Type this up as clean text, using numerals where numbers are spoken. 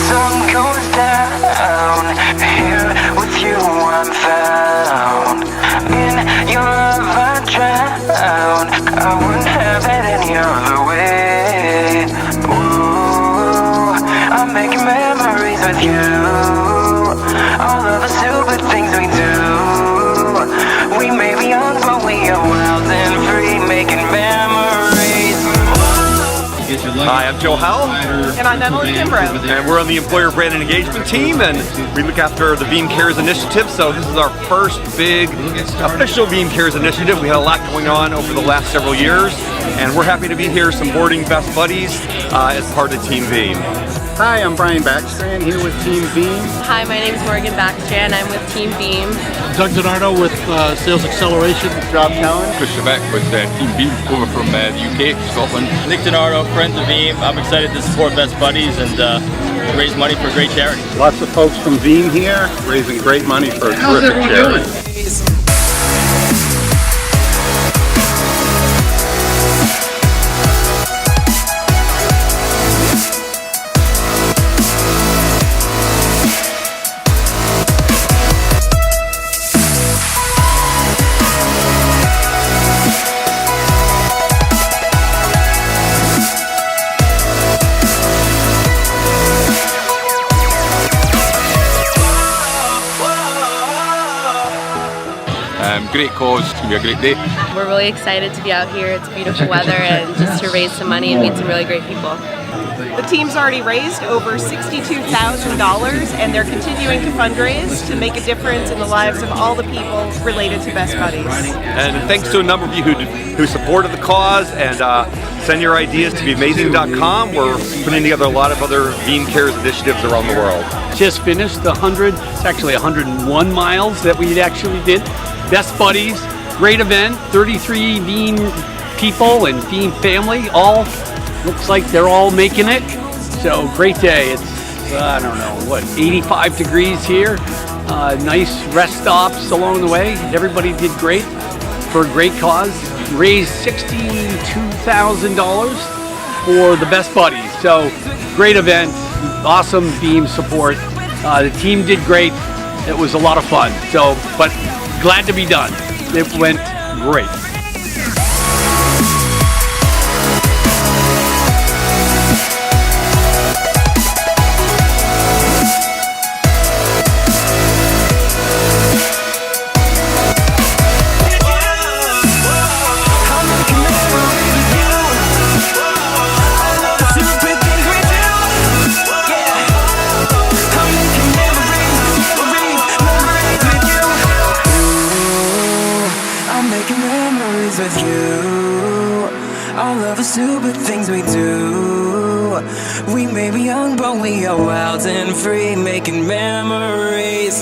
sun goes down, here with you I'm found. In your love I drown, I wouldn't have it any other way. Ooh, I'm making memories with you. All of the stupid things we do. We may be young, but we are wild and free, making memories. Hi, I'm Joe Howell. And I'm Emily Kimbrough. And we're on the Employer Brand and Engagement team, and we look after the Veeam Cares initiative. So this is our first big official Veeam Cares initiative. We had a lot going on over the last several years, and we're happy to be here supporting Best Buddies as part of Team Veeam. Hi, I'm Brian Backstrand here with Team Veeam. Hi, my name is Morgan Backstrand. I'm with Team Veeam. Doug Donato with Sales Acceleration. Rob Cowan. Chris Shebeck with Team Veeam over from the UK, Scotland. Nick Donato, friends of Veeam. I'm excited to support Best Buddies and raise money for a great charity. Lots of folks from Veeam here raising great money for a terrific charity. Great cause, it's going to be a great day. We're really excited to be out here. It's beautiful weather and just to raise some money and meet some really great people. The team's already raised over $62,000 and they're continuing to fundraise to make a difference in the lives of all the people related to Best Buddies. And thanks to a number of you who supported the cause, and send your ideas to beamazing.com. We're putting together a lot of other Veeam Cares initiatives around the world. Just finished the 101 miles that we actually did. Best Buddies, great event, 33 Veeam people and Veeam family, all looks like they're all making it. So great day. It's, I don't know, what, 85 degrees here. Nice rest stops along the way. Everybody did great for a great cause. Raised $62,000 for the Best Buddies. So great event, awesome Veeam support. The team did great. It was a lot of fun. So, but glad to be done. It went great. With you, all of the stupid things we do. We may be young, but we are wild and free, making memories.